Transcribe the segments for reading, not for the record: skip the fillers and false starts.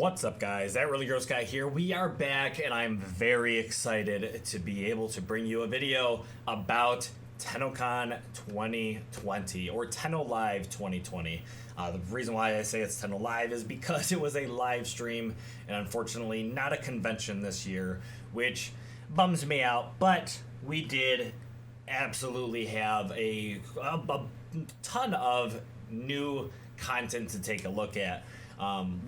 What's up, guys? That really gross guy here. We are back, and I'm very excited to be able to bring you a video about TennoCon 2020 or TennoLive 2020. The reason why I say it's TennoLive is because it was a live stream and unfortunately not a convention this year, which bums me out. But we did absolutely have a ton of new content to take a look at.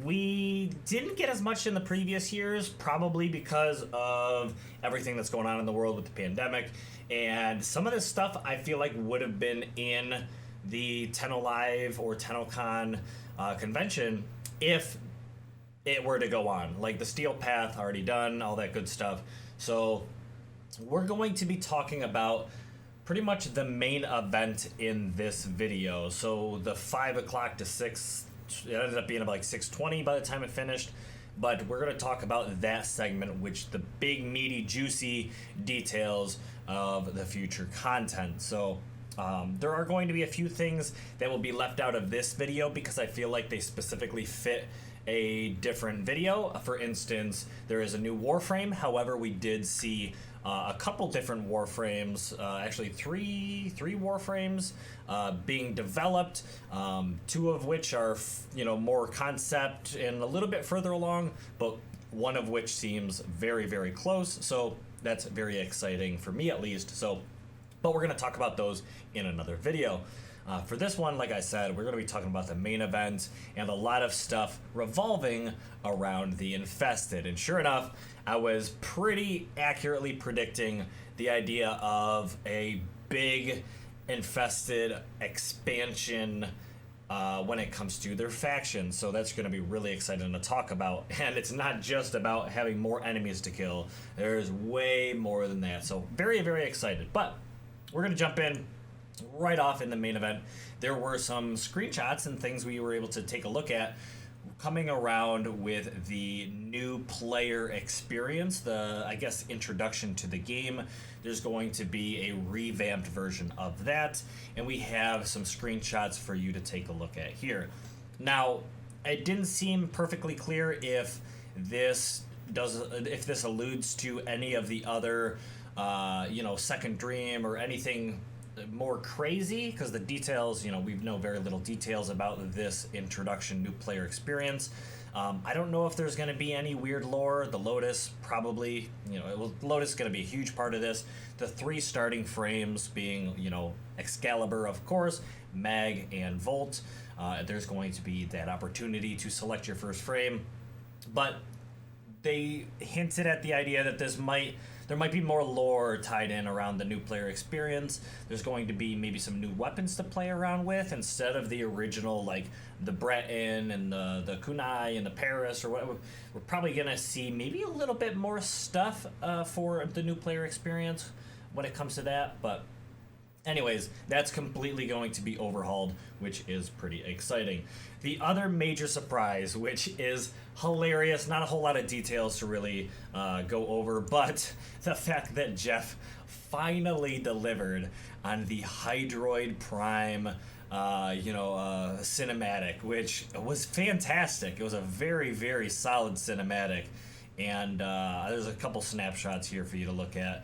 We didn't get as much in the previous years, probably because of everything that's going on in the world with the pandemic. And some of this stuff I feel like would have been in the TennoLive or TennoCon convention if it were to go on. Like the Steel Path, already done, all that good stuff. So we're going to be talking about pretty much the main event in this video. So the 5 o'clock to 6, it ended up being about like 6:20 by the time it finished, but we're going to talk about that segment, which the big meaty juicy details of the future content. So there are going to be a few things that will be left out of this video because I feel like they specifically fit a different video. For instance, there is a new Warframe. However, we did see a couple different Warframes, actually three Warframes being developed, two of which are more concept and a little bit further along, but one of which seems very, very close. So that's very exciting for me, at least. But we're going to talk about those in another video. For this one, like I said, we're going to be talking about the main event and a lot of stuff revolving around the Infested. And sure enough, I was pretty accurately predicting the idea of a big Infested expansion when it comes to their faction. So that's going to be really exciting to talk about. And it's not just about having more enemies to kill. There's way more than that. So very, very excited. But we're going to jump in right off in the main event. There were some screenshots and things we were able to take a look at coming around with the new player experience, the, I guess, introduction to the game. There's going to be a revamped version of that, and we have some screenshots for you to take a look at here. Now, it didn't seem perfectly clear if this alludes to any of the other Second Dream or anything more crazy, because the details, we know very little details about this introduction new player experience. I don't know if there's going to be any weird lore. The Lotus probably, Lotus is going to be a huge part of this. The 3 starting frames being, Excalibur, of course, Mag, and Volt. There's going to be that opportunity to select your first frame, but they hinted at the idea that there might be more lore tied in around the new player experience. There's going to be maybe some new weapons to play around with instead of the original, like the Breton and the Kunai and the Paris or whatever. We're probably going to see maybe a little bit more stuff for the new player experience when it comes to that. But anyways, that's completely going to be overhauled, which is pretty exciting. The other major surprise, which is hilarious, not a whole lot of details to really go over, but the fact that Jeff finally delivered on the Hydroid Prime cinematic, which was fantastic. It was a very, very solid cinematic, and there's a couple snapshots here for you to look at.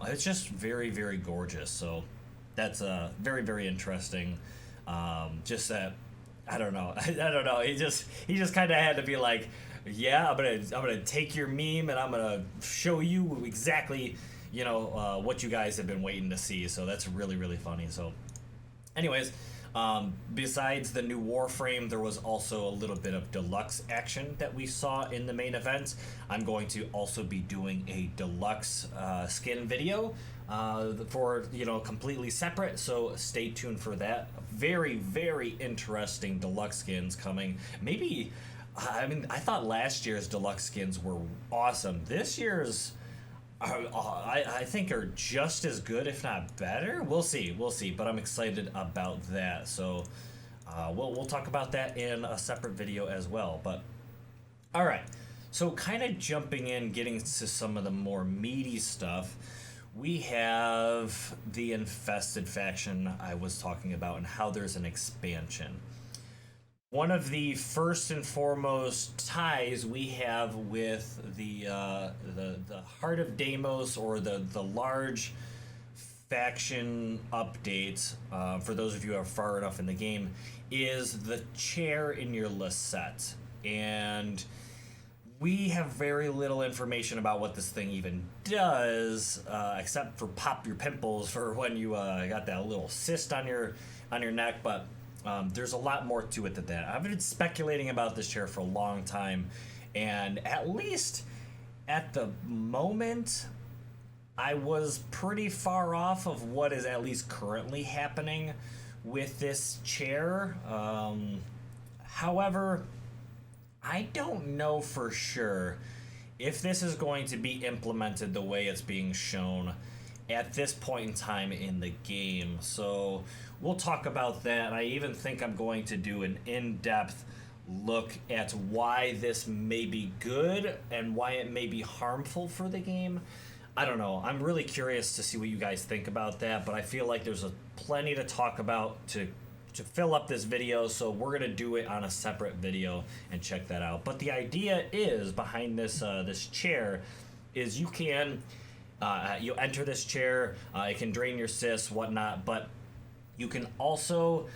It's just very, very gorgeous. So that's very, very interesting. Just that, I don't know. He just kind of had to be like, yeah, I'm gonna take your meme and I'm gonna show you exactly, what you guys have been waiting to see. So that's really, really funny. So, anyways, besides the new Warframe, there was also a little bit of deluxe action that we saw in the main event. I'm going to also be doing a deluxe skin video for completely separate, so stay tuned for that. Very, very interesting deluxe skins coming. Maybe, I thought last year's deluxe skins were awesome. This year's I think are just as good, if not better. We'll see, but I'm excited about that. So we'll talk about that in a separate video as well. But all right, so kind of jumping in, getting to some of the more meaty stuff. We have the Infested faction I was talking about and how there's an expansion. One of the first and foremost ties we have with the Heart of Deimos, or the large faction update, for those of you who are far enough in the game, is the chair in your Lisette. And we have very little information about what this thing even does, except for pop your pimples for when you got that little cyst on your neck. But there's a lot more to it than that. I've been speculating about this chair for a long time, and at least at the moment, I was pretty far off of what is at least currently happening with this chair. However, I don't know for sure if this is going to be implemented the way it's being shown at this point in time in the game. So we'll talk about that. I even think I'm going to do an in-depth look at why this may be good and why it may be harmful for the game. I don't know. I'm really curious to see what you guys think about that, but I feel like there's plenty to talk about to fill up this video, so we're gonna do it on a separate video and check that out. But the idea is behind this this chair is you can you enter this chair, it can drain your cysts, whatnot, but you can also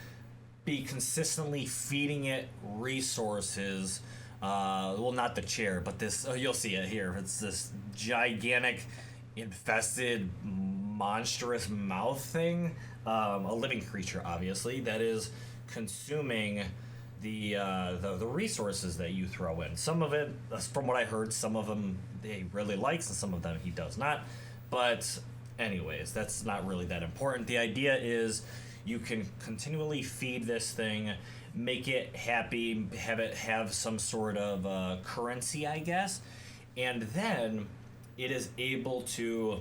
be consistently feeding it resources. Well, not the chair, but this. Oh, you'll see it here. It's this gigantic, infested, monstrous mouth thing. A living creature, obviously, that is consuming the resources that you throw in. Some of it, from what I heard, some of them he really likes, and some of them he does not. But anyways, that's not really that important. The idea is you can continually feed this thing, make it happy, have it have some sort of currency, I guess, and then it is able to.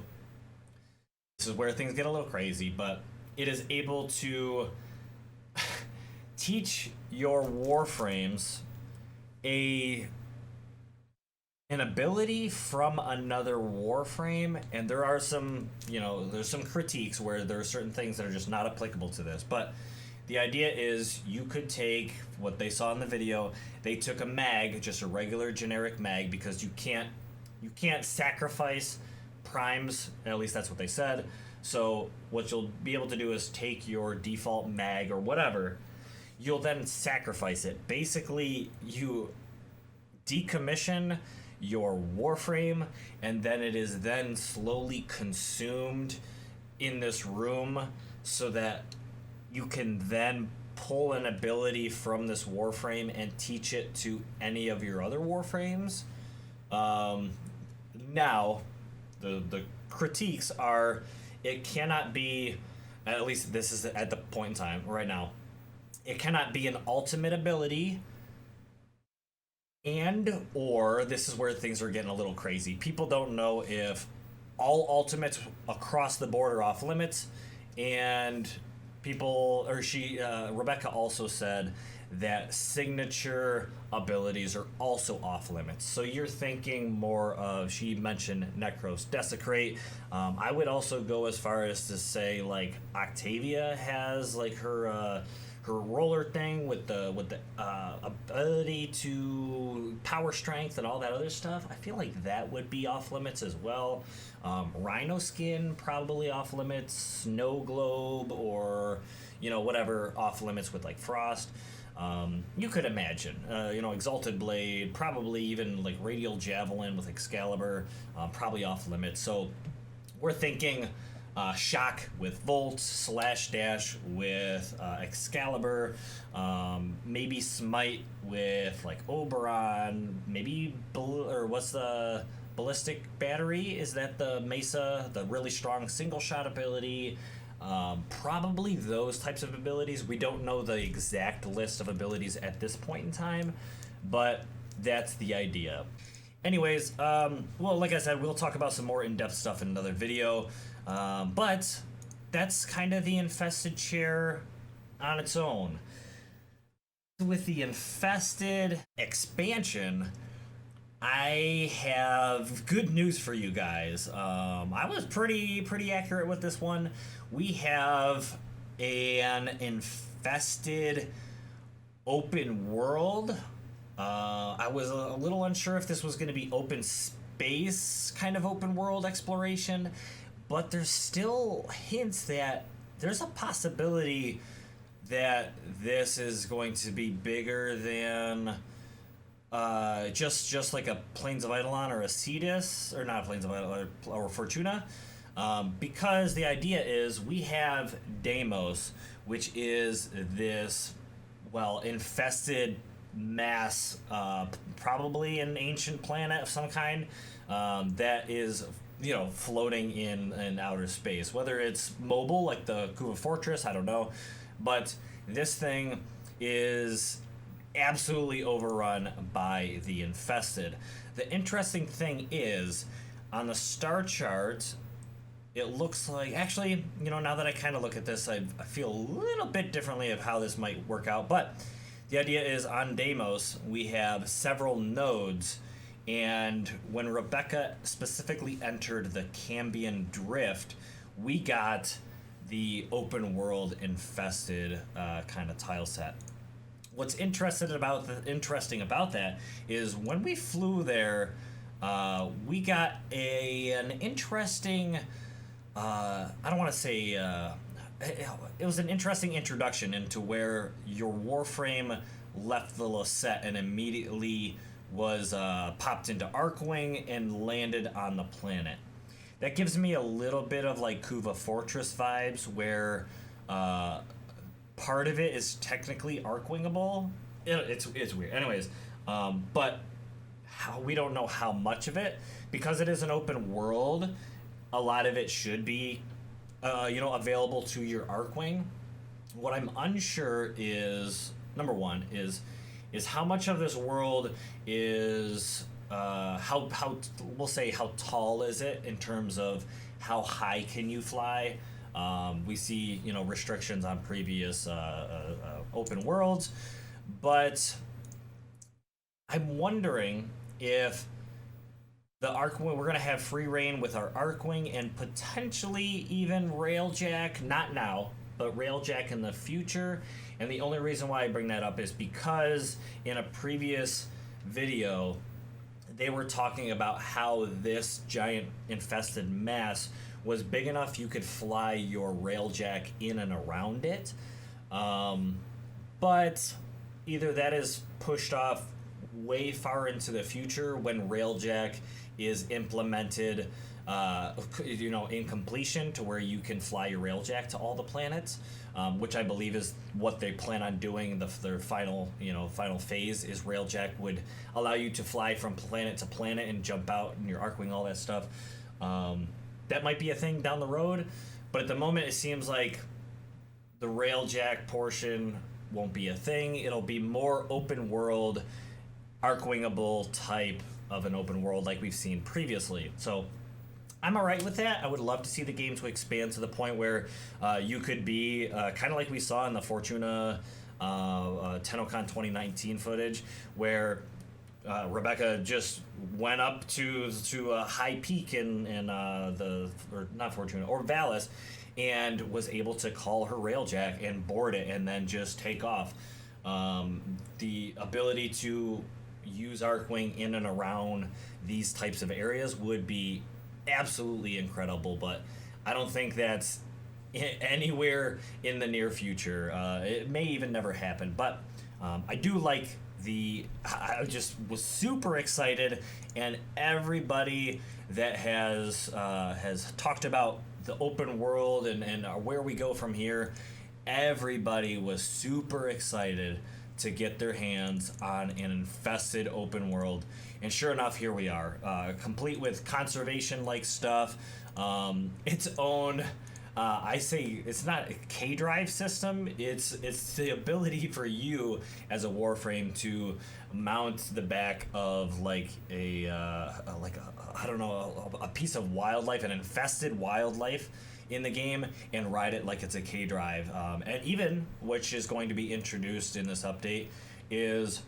This is where things get a little crazy, but it is able to teach your Warframes an ability from another Warframe, and there are some, there's some critiques where there are certain things that are just not applicable to this, but the idea is you could take what they saw in the video. They took a mag, just a regular generic mag, because you can't sacrifice primes, at least that's what they said. So what you'll be able to do is take your default mag or whatever, you'll then sacrifice it. Basically, you decommission your Warframe, and then it is then slowly consumed in this room so that you can then pull an ability from this Warframe and teach it to any of your other Warframes. Now, the critiques are it cannot be, at least this is at the point in time right now, it cannot be an ultimate ability, and or this is where things are getting a little crazy. People don't know if all ultimates across the board are off limits, and Rebecca also said that signature abilities are also off limits. So you're thinking more of, she mentioned Necros Desecrate. I would also go as far as to say like Octavia has like her roller thing with the ability to power strength and all that other stuff. I feel like that would be off limits as well. Rhino Skin probably off limits. Snow Globe or whatever off limits with like Frost. You could imagine, Exalted Blade, probably even like Radial Javelin with Excalibur, probably off limits. So we're thinking Shock with Volt, Slash Dash with Excalibur, maybe Smite with like Oberon, maybe what's the Ballistic Battery? Is that the Mesa, the really strong single shot ability? Probably those types of abilities. We don't know the exact list of abilities at this point in time, but that's the idea. Anyways, well, like I said, we'll talk about some more in-depth stuff in another video, but that's kind of the Infested chair on its own. With the Infested expansion, I have good news for you guys. I was pretty accurate with this one. We have an Infested Open world. I was a little unsure if this was going to be open space kind of open world exploration, but there's still hints that there's a possibility that this is going to be bigger than just like a Plains of Eidolon or a Cetus, or not Plains of Eidolon or Fortuna, because the idea is we have Deimos, which is this, well, infested mass, probably an ancient planet of some kind, that is, you know, floating in outer space. Whether it's mobile like the Kuva Fortress, I don't know, but this thing is absolutely overrun by the infested. The interesting thing is, on the star chart, it looks like, actually, you know, now that I kind of look at this, I feel a little bit differently of how this might work out. But the idea is, on Deimos, we have several nodes, and when Rebecca specifically entered the Cambian Drift, we got the open world infested kind of tile set. What's interesting about that is when we flew there, we got an interesting. I don't want to say. It was an interesting introduction into where your Warframe left the Losette and immediately was popped into Archwing and landed on the planet. That gives me a little bit of like Kuva Fortress vibes, where part of it is technically Archwingable. It's weird. Anyways, but we don't know how much of it, because it is an open world. A lot of it should be, available to your Archwing. What I'm unsure is, number one, is how much of this world is how we'll say how tall is it in terms of how high can you fly. We see, you know, restrictions on previous open worlds, but I'm wondering if the Archwing, we're going to have free reign with our Archwing and potentially even Railjack, not now, but Railjack in the future. And the only reason why I bring that up is because in a previous video, they were talking about how this giant infested mass was big enough you could fly your Railjack in and around it. But either that is pushed off way far into the future when Railjack is implemented, in completion, to where you can fly your Railjack to all the planets, which I believe is what they plan on doing. Their final phase is Railjack would allow you to fly from planet to planet and jump out in your Archwing, all that stuff. That might be a thing down the road, but at the moment it seems like the Railjack portion won't be a thing. It'll be more open world, Archwingable type of an open world like we've seen previously. So I'm all right with that. I would love to see the game to expand to the point where you could be kind of like we saw in the Fortuna TennoCon 2019 footage, where Rebecca just went up to a high peak in or not Fortuna, or Valis, and was able to call her Railjack and board it and then just take off. The ability to use Archwing in and around these types of areas would be absolutely incredible, but I don't think that's anywhere in the near future. It may even never happen, but I do like I just was super excited, and everybody that has talked about the open world and where we go from here, everybody was super excited to get their hands on an infested open world. And sure enough, here we are, complete with conservation-like stuff, its own, I say it's not a K-drive system, it's the ability for you as a Warframe to mount the back of like a piece of wildlife, an infested wildlife in the game, and ride it like it's a K-drive. And even, which is going to be introduced in this update, is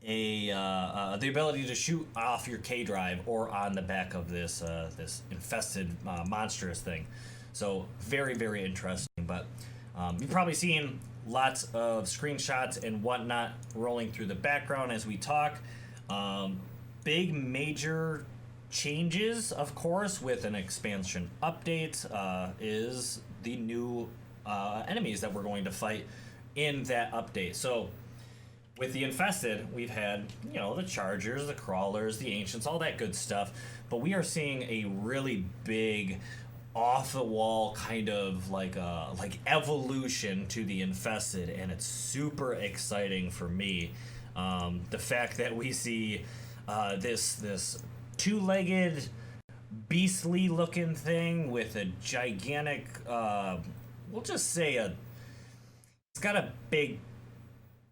the ability to shoot off your K-drive or on the back of this infested monstrous thing. So very, very interesting. But you've probably seen lots of screenshots and whatnot rolling through the background as we talk. Big major changes, of course, with an expansion update is the new enemies that we're going to fight in that update. So with the Infested, we've had, you know, the Chargers, the Crawlers, the Ancients, all that good stuff, but we are seeing a really big off the wall kind of like evolution to the Infested, and it's super exciting for me. The fact that we see this two-legged beastly looking thing with a gigantic we'll just say it's got a big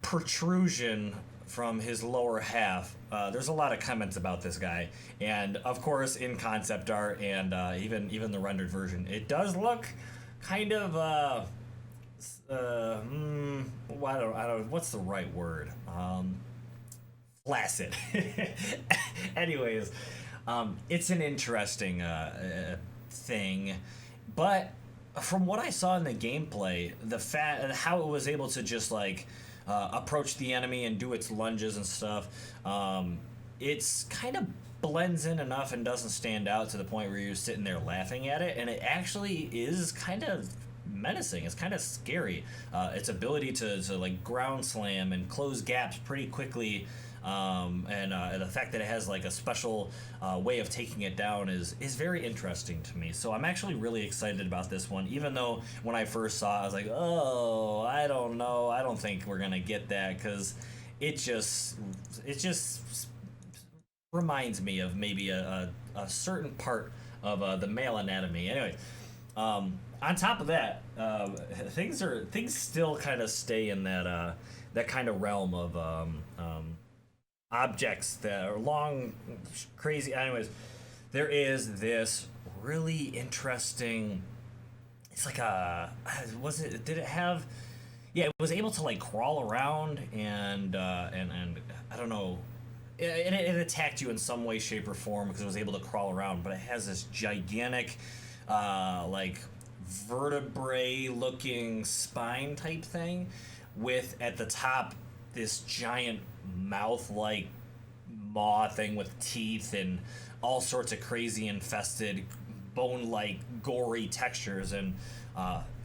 protrusion from his lower half. There's a lot of comments about this guy, and of course in concept art and even the rendered version, it does look kind of I don't what's the right word, flaccid. Anyways, it's an interesting thing, but from what I saw in the gameplay, how it was able to just like approach the enemy and do its lunges and stuff, it's kind of blends in enough and doesn't stand out to the point where you're sitting there laughing at it, and it actually is kind of menacing. It's kind of scary. Its ability to like ground slam and close gaps pretty quickly, and the fact that it has like a special way of taking it down is very interesting to me. So I'm actually really excited about this one, even though when I first saw it, I was like, oh, I don't know, I don't think we're gonna get that, because it just reminds me of maybe a certain part of the male anatomy. Anyway, on top of that, things still kind of stay in that kind of realm of objects that are long, crazy. Anyways, there is this really interesting. It's like did it have? Yeah, it was able to like crawl around and I don't know. It attacked you in some way, shape, or form because it was able to crawl around. But it has this gigantic, like vertebrae-looking spine type thing, with at the top this giant mouth-like maw thing with teeth and all sorts of crazy infested bone-like gory textures, and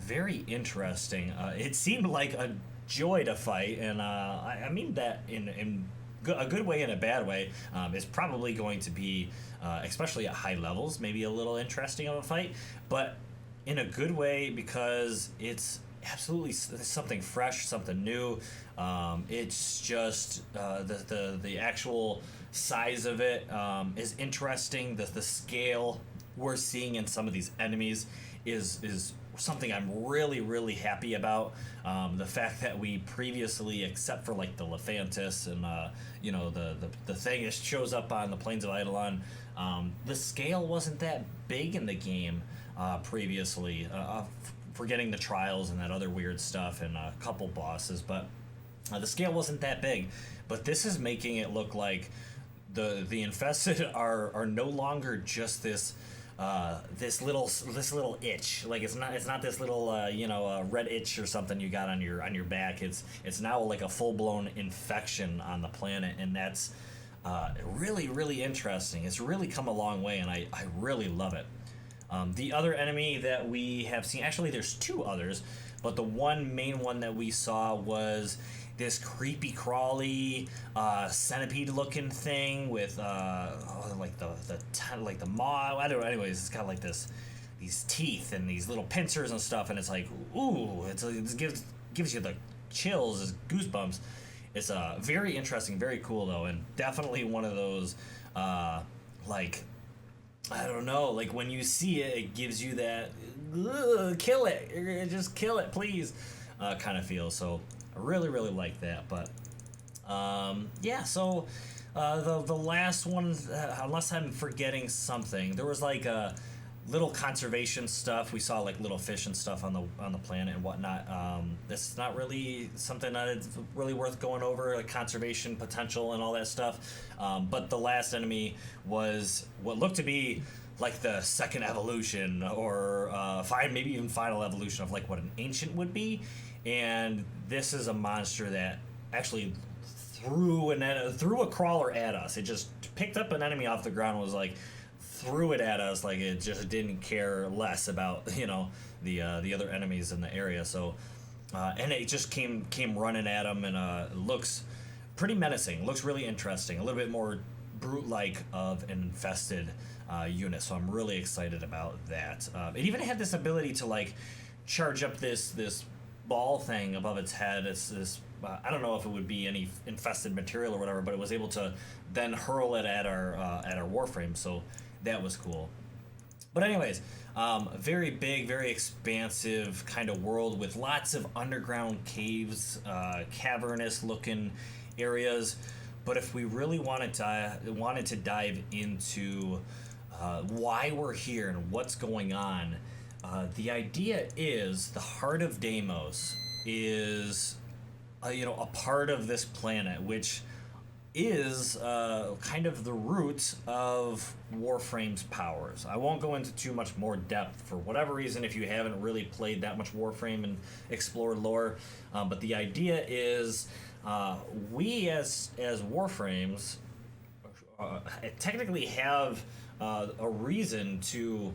very interesting. It seemed like a joy to fight, and I mean that in a good way and a bad way. It's probably going to be, especially at high levels, maybe a little interesting of a fight, but in a good way, because it's absolutely something fresh, something new. It's just the actual size of it is interesting. The scale we're seeing in some of these enemies is something I'm really happy about. The fact that we previously, except for like the Lephantis and you know, the thing that shows up on the Plains of Eidolon, the scale wasn't that big in the game previously. Forgetting the trials and that other weird stuff and a couple bosses, but the scale wasn't that big. But this is making it look like the infested are no longer just this little itch. Like it's not this little you know, red itch or something you got on your back. It's now like a full-blown infection on the planet, and that's really interesting. It's really come a long way, and I really love it. The other enemy that we have seen, actually there's two others, but the one main one that we saw was this creepy crawly centipede looking thing with like the maw. I don't know. Anyways, it's got like these teeth and these little pincers and stuff, and it's like, ooh, it gives you the chills, goosebumps. It's very interesting, very cool though, and definitely one of those like, I don't know, like when you see it, it gives you that kill it, just kill it, please, kind of feel. So I really like that. But yeah, so the last one, unless I'm forgetting something, there was like a little conservation stuff. We saw like little fish and stuff on the planet and whatnot. That's not really something that is really worth going over, like conservation potential and all that stuff. But the last enemy was what looked to be like the second evolution, or maybe even final evolution of like what an ancient would be. and this is a monster that actually threw a crawler at us. It just picked up an enemy off the ground and was like threw it at us like it just didn't care less about the other enemies in the area. So and it just came running at him, and looks pretty menacing. Looks really interesting. A little bit more brute-like of an infested unit. So I'm really excited about that. It even had this ability to like charge up this ball thing above its head. It's this. I don't know if it would be any infested material or whatever, but it was able to then hurl it at our Warframe. So that was cool. But anyways, very big, very expansive kind of world with lots of underground caves, cavernous looking areas. But if we really wanted to dive into why we're here and what's going on, the idea is the heart of Deimos is a part of this planet, which is kind of the root of Warframe's powers. I won't go into too much more depth for whatever reason if you haven't really played that much Warframe and explored lore, but the idea is we as Warframes technically have a reason to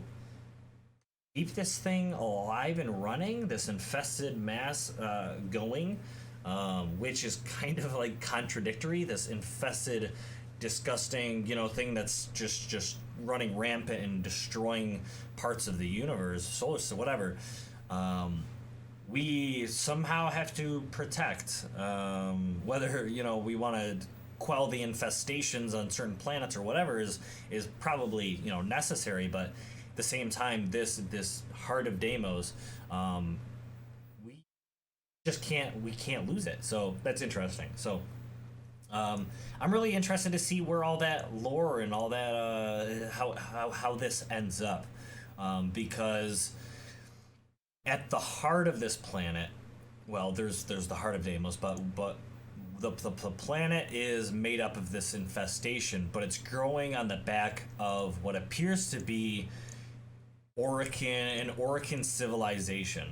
keep this thing alive and running, this infested mass going, which is kind of like contradictory. This infested, disgusting, thing that's just running rampant and destroying parts of the universe, solar system, whatever. We somehow have to protect, whether we want to quell the infestations on certain planets or whatever is probably necessary, but at the same time, this heart of Deimos, we can't lose it. So that's interesting. So I'm really interested to see where all that lore and all that how this ends up, because at the heart of this planet, well, there's the heart of Deimos, but the planet is made up of this infestation, but it's growing on the back of what appears to be an Orekin civilization.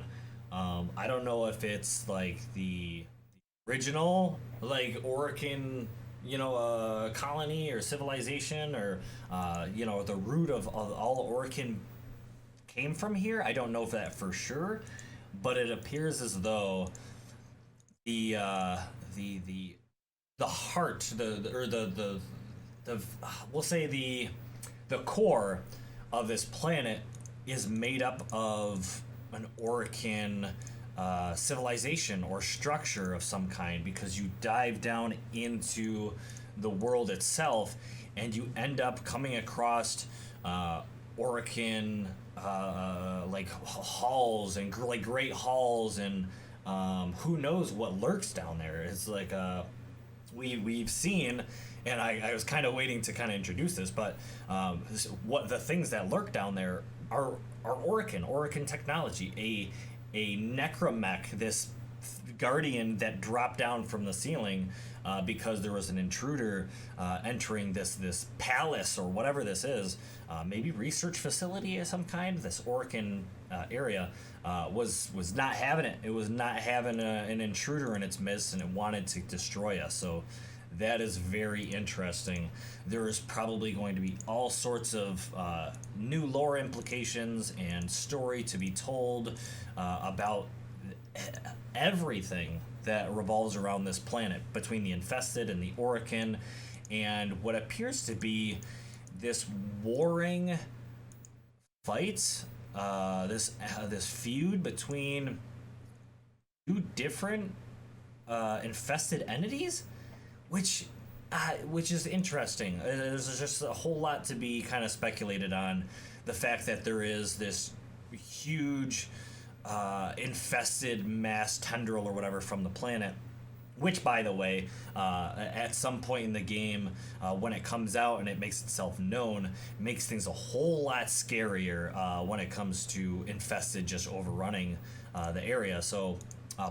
I don't know if it's like the original like Orekin, colony or civilization, or the root of all Orekin came from here. I don't know if that for sure, but it appears as though the heart, we'll say the core of this planet is made up of an Orekin civilization or structure of some kind, because you dive down into the world itself and you end up coming across Orekin like halls and like great halls, and who knows what lurks down there. It's like we've seen, and I was kind of waiting to kind of introduce this, but what the things that lurk down there are Orekin technology, a Necromec, this guardian that dropped down from the ceiling because there was an intruder entering this palace or whatever this is, maybe research facility of some kind. This Orekin area was not having it. It was not having an intruder in its midst, and it wanted to destroy us. So that is very interesting. There is probably going to be all sorts of new lore implications and story to be told about everything that revolves around this planet, between the infested and the Orekin, and what appears to be this warring fight, this feud between two different infested entities, which is interesting. There's just a whole lot to be kind of speculated on. The fact that there is this huge infested mass tendril or whatever from the planet, which, by the way, at some point in the game, when it comes out and it makes itself known, makes things a whole lot scarier when it comes to infested just overrunning the area. So,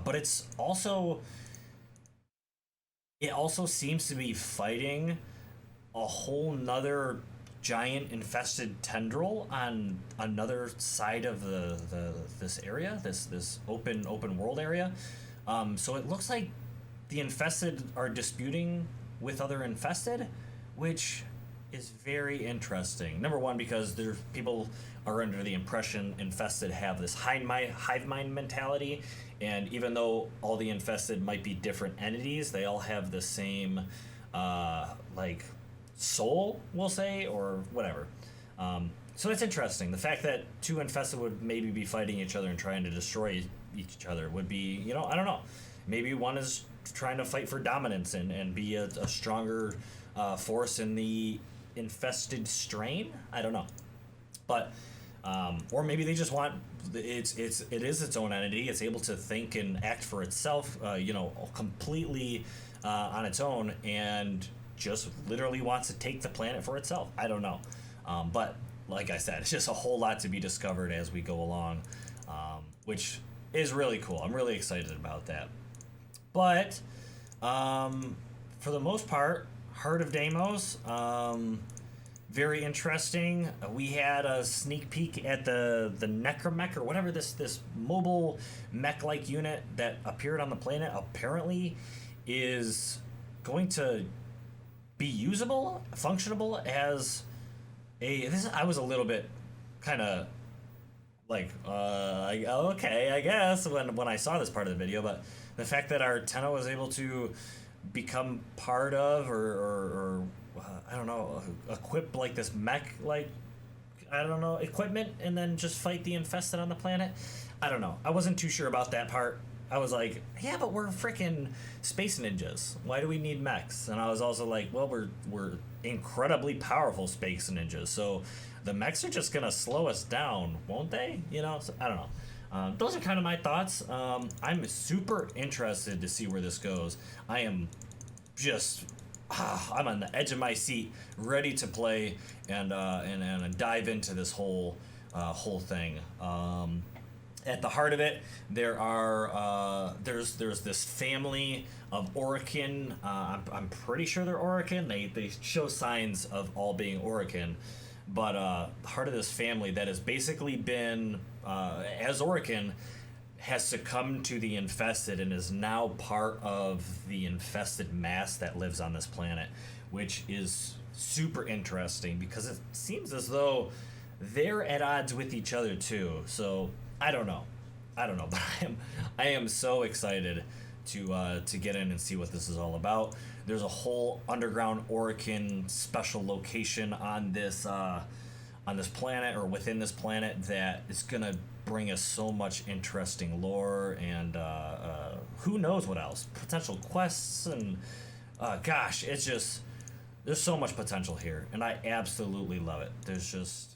but it also seems to be fighting a whole nother giant infested tendril on another side of this area, this open world area. So it looks like the infested are disputing with other infested, which is very interesting. Number one, because people are under the impression infested have this hive mind mentality, and even though all the infested might be different entities, they all have the same like soul, we'll say, or whatever. So that's interesting. The fact that two infested would maybe be fighting each other and trying to destroy each other would be, I don't know. Maybe one is trying to fight for dominance and be a stronger force in the infested strain. I don't know, but or maybe they just want it is its own entity. It's able to think and act for itself, completely on its own, and just literally wants to take the planet for itself. I don't know, but like I said, it's just a whole lot to be discovered as we go along, which is really cool. I'm really excited about that. But for the most part, Heart of Deimos, very interesting. We had a sneak peek at the Necromec, or whatever this mobile mech-like unit that appeared on the planet. Apparently is going to be usable, functionable as I was a little bit kind of like, okay, I guess, when I saw this part of the video, but the fact that our Tenno was able to become part of, or I don't know, equip like this mech, like, I don't know, equipment, and then just fight the infested on the planet. I don't know. I wasn't too sure about that part. I was like, yeah, but we're freaking space ninjas. Why do we need mechs? And I was also like, well, we're incredibly powerful space ninjas, so the mechs are just gonna slow us down, won't they? So, I don't know. Those are kind of my thoughts. I'm super interested to see where this goes. I am just, I'm on the edge of my seat, ready to play and dive into this whole thing. At the heart of it, there's this family of Orekin. I'm pretty sure they're Orekin. They show signs of all being Orekin, but the heart of this family that has basically been as Orekin has succumbed to the infested and is now part of the infested mass that lives on this planet, which is super interesting because it seems as though they're at odds with each other too. So I don't know, but I am so excited to get in and see what this is all about. There's a whole underground Orekin special location on this planet, or within this planet, that is gonna bring us so much interesting lore and who knows what else, potential quests, and gosh, it's just, there's so much potential here, and I absolutely love it. There's just,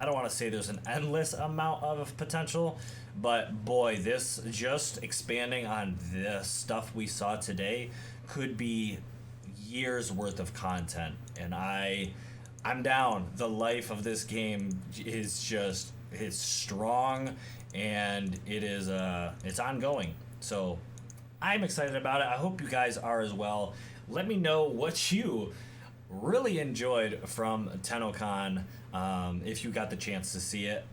I don't want to say there's an endless amount of potential, but boy, this just expanding on the stuff we saw today could be years worth of content, and I'm down. The life of this game is just, it's strong, and it's ongoing. So I'm excited about it. I hope you guys are as well. Let me know what you really enjoyed from TennoCon, if you got the chance to see it.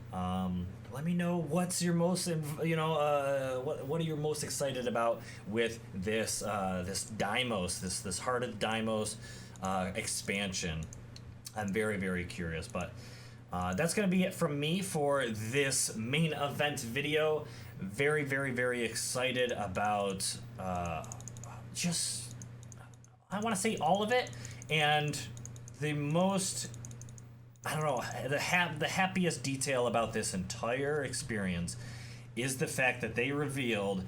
Let me know what's your most, what are you most excited about with this Deimos, this Heart of Deimos expansion. I'm very, very curious, but that's going to be it from me for this main event video. Very, very, very excited about just, I want to say all of it, and the most, I don't know, the happiest detail about this entire experience is the fact that they revealed,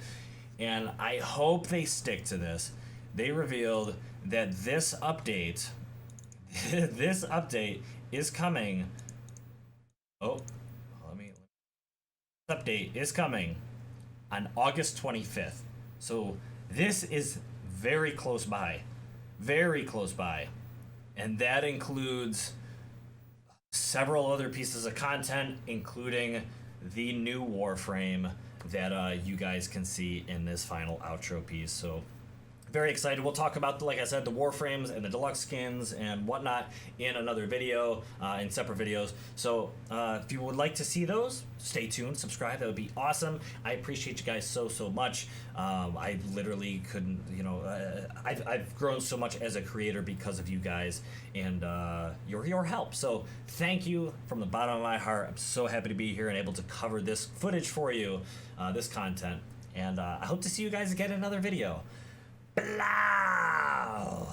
and I hope they stick to this, they revealed that this update is coming. This update is coming on August 25th. So this is very close by. Very close by. And that includes several other pieces of content, including the new Warframe that you guys can see in this final outro piece. So Very excited. We'll talk about, like I said, the Warframes and the Deluxe Skins and whatnot in another video, in separate videos. So if you would like to see those, stay tuned, subscribe. That would be awesome. I appreciate you guys so much. I literally couldn't, you know, I've grown so much as a creator because of you guys and your help. So thank you from the bottom of my heart. I'm so happy to be here and able to cover this footage for you, this content. And I hope to see you guys again in another video. Blah!